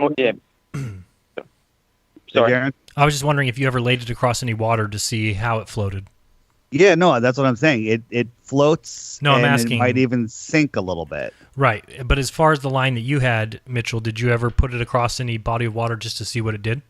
S9: Sorry,
S8: I was just wondering if you ever laid it across any water to see how it floated.
S9: Yeah, no, that's what I'm saying. It floats.
S8: No, I'm
S9: and
S8: asking.
S9: It might even sink a little bit.
S8: Right, but as far as the line that you had, Mitchell, did you ever put it across any body of water just to see what it did?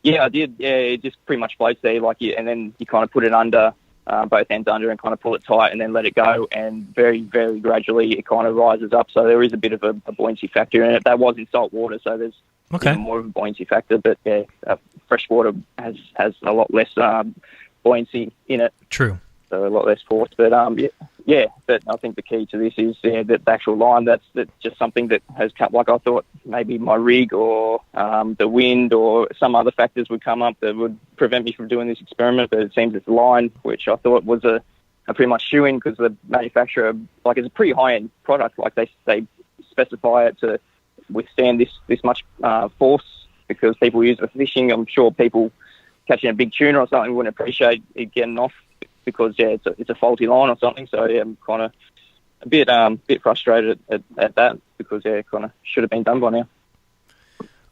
S13: Yeah, I did. Yeah, it just pretty much floats there, and then you kind of put it under, both ends under, and kind of pull it tight, and then let it go, and very, very gradually it kind of rises up. So there is a bit of a buoyancy factor in it. That was in salt water, so there's even more of a buoyancy factor. But yeah, fresh water has a lot less buoyancy in it.
S8: True.
S13: So a lot less force. But but I think the key to this is that the actual line. That's just something that has come. Like I thought maybe my rig or the wind or some other factors would come up that would prevent me from doing this experiment. But it seems it's the line, which I thought was a pretty much shoe-in because the manufacturer, it's a pretty high-end product. Like they specify it to withstand this much force because people use it for fishing. I'm sure people catching a big tuna or something wouldn't appreciate it getting off because it's a faulty line or something. So I'm kind of a bit frustrated at that because it kind of should have been done by now.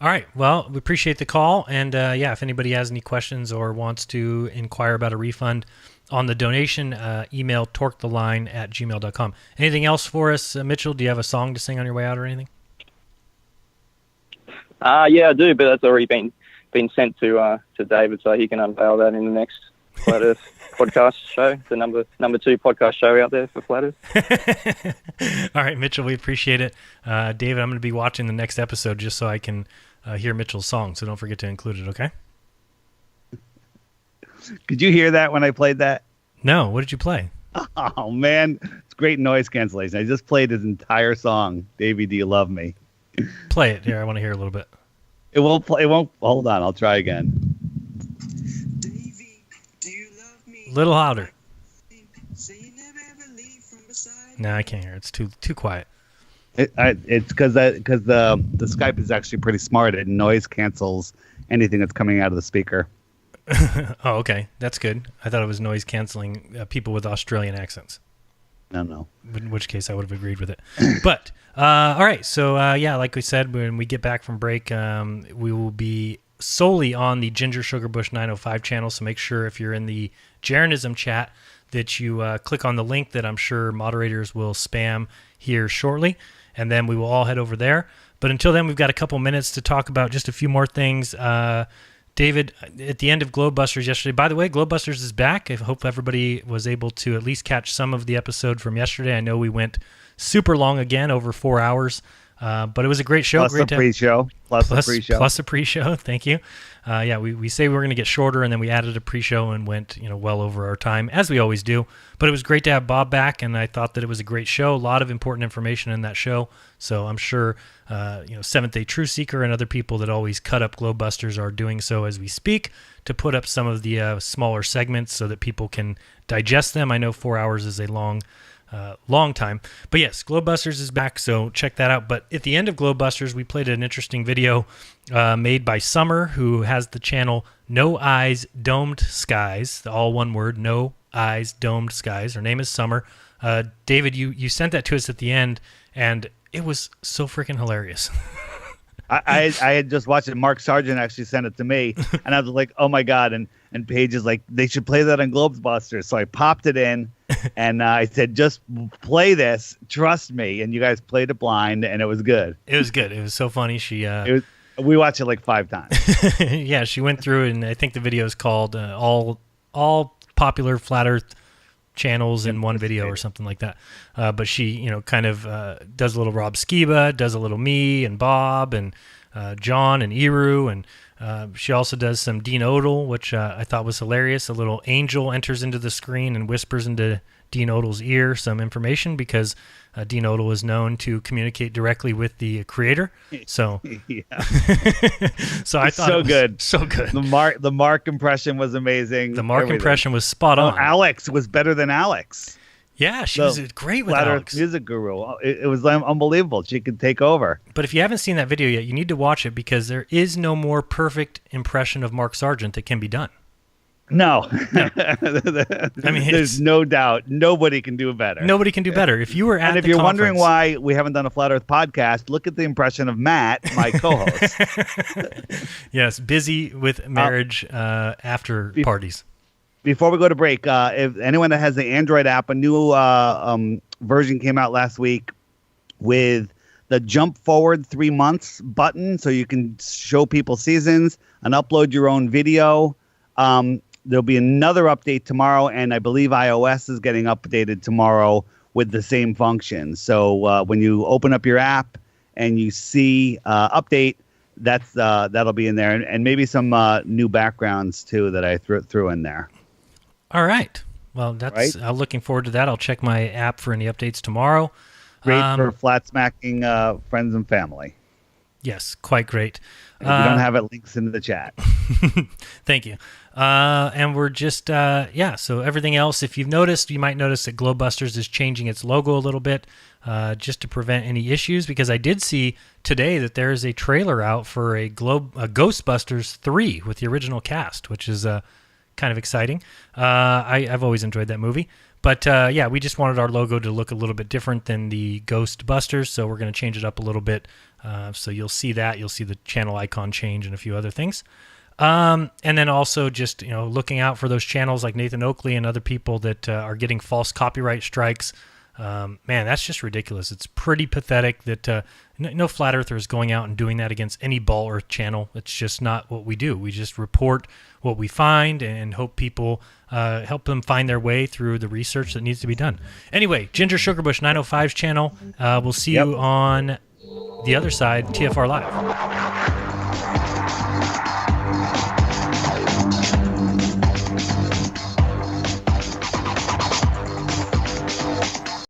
S8: All right. Well, we appreciate the call, and if anybody has any questions or wants to inquire about a refund on the donation, email torquetheline@gmail.com. Anything else for us, Mitchell? Do you have a song to sing on your way out or anything?
S13: Yeah, I do, but that's already been sent to David, so he can unveil that in the next Flat Earth podcast show, the number 2 podcast show out there for Flat Earth.
S8: All right, Mitchell, we appreciate it. David, I'm going to be watching the next episode just so I can hear Mitchell's song, so don't forget to include it, okay?
S9: Could you hear that when I played that?
S8: No, what did you play?
S9: Oh, man, it's great noise cancellation. I just played his entire song, Davey, Do You Love Me?
S8: Play it. Here, I want to hear a little bit.
S9: It won't play. It won't. Hold on. I'll try again.
S8: A little louder. No, I can't hear. It's too quiet.
S9: It's because the Skype is actually pretty smart. It noise cancels anything that's coming out of the speaker.
S8: Oh, okay. That's good. I thought it was noise canceling people with Australian accents.
S9: No.
S8: In which case I would have agreed with it. But, all right. So, like we said, when we get back from break, we will be solely on the Ginger Sugar Bush 905 channel. So make sure if you're in the Jeranism chat that you click on the link that I'm sure moderators will spam here shortly. And then we will all head over there. But until then, we've got a couple minutes to talk about just a few more things. David, at the end of Globebusters yesterday, by the way, Globebusters is back. I hope everybody was able to at least catch some of the episode from yesterday. I know we went super long again, over 4 hours, but it was a great show.
S9: Plus
S8: great
S9: the pre-show. Plus
S8: the pre-show. Thank you. We say we were going to get shorter, and then we added a pre-show and went well over our time, as we always do. But it was great to have Bob back, and I thought that it was a great show. A lot of important information in that show. So I'm sure Seventh Day Truth Seeker and other people that always cut up Globebusters are doing so as we speak to put up some of the smaller segments so that people can digest them. I know 4 hours is a long time. But yes, Globebusters is back, so check that out. But at the end of Globebusters, we played an interesting video made by Summer, who has the channel No Eyes Domed Skies, all one word, No Eyes Domed Skies. Her name is Summer. David, you sent that to us at the end, and it was so freaking hilarious.
S9: I had just watched it. Mark Sargent actually sent it to me, and I was like, oh my God. And Paige is like, they should play that on Globebusters. So I popped it in, and I said, just play this. Trust me. And you guys played it blind, and it was good.
S8: It was good. It was so funny.
S9: We watched it like 5 times.
S8: Yeah, she went through, and I think the video is called all popular Flat Earth channels in one video or something like that. But she, kind of does a little Rob Skiba, does a little me and Bob and John and Iru, and she also does some Dean Odell, which I thought was hilarious. A little angel enters into the screen and whispers into Dean Odell's ear some information, because Dean Odell is known to communicate directly with the creator. So, so I thought
S9: so good,
S8: so good.
S9: The Mark impression was amazing.
S8: The Mark impression was spot on.
S9: Alex was better than Alex.
S8: Yeah, she was great with Alex.
S9: Music guru. It was unbelievable. She could take over.
S8: But if you haven't seen that video yet, you need to watch it, because there is no more perfect impression of Mark Sargent that can be done.
S9: No.
S8: I mean,
S9: there's no doubt. Nobody can do better.
S8: Nobody can do better. If you were at
S9: and if you're wondering why we haven't done a Flat Earth podcast, look at the impression of Matt, my co-host.
S8: Yes, busy with marriage after parties.
S9: Before we go to break, if anyone that has the Android app, a new version came out last week with the jump forward 3 months button, so you can show people seasons and upload your own video. There'll be another update tomorrow, and I believe iOS is getting updated tomorrow with the same function. So when you open up your app and you see update, that'll be in there, and maybe some new backgrounds too that I threw in there.
S8: All right. Well, that's I'm looking forward to that. I'll check my app for any updates tomorrow.
S9: Great for flat smacking friends and family.
S8: Yes, quite great.
S9: If you don't have it, links in the chat.
S8: Thank you. And we're just, so everything else, if you've noticed, you might notice that Globebusters is changing its logo a little bit just to prevent any issues, because I did see today that there is a trailer out for a Ghostbusters 3 with the original cast, which is kind of exciting. I've always enjoyed that movie. But, we just wanted our logo to look a little bit different than the Ghostbusters, so we're going to change it up a little bit. So you'll see that. You'll see the channel icon change and a few other things. And then also just, looking out for those channels like Nathan Oakley and other people that are getting false copyright strikes. Man, that's just ridiculous. It's pretty pathetic that no Flat Earther is going out and doing that against any Ball Earth channel. It's just not what we do. We just report what we find and hope people help them find their way through the research that needs to be done. Anyway, Ginger Sugarbush 905's channel. We'll see you on the other side, TFR Live.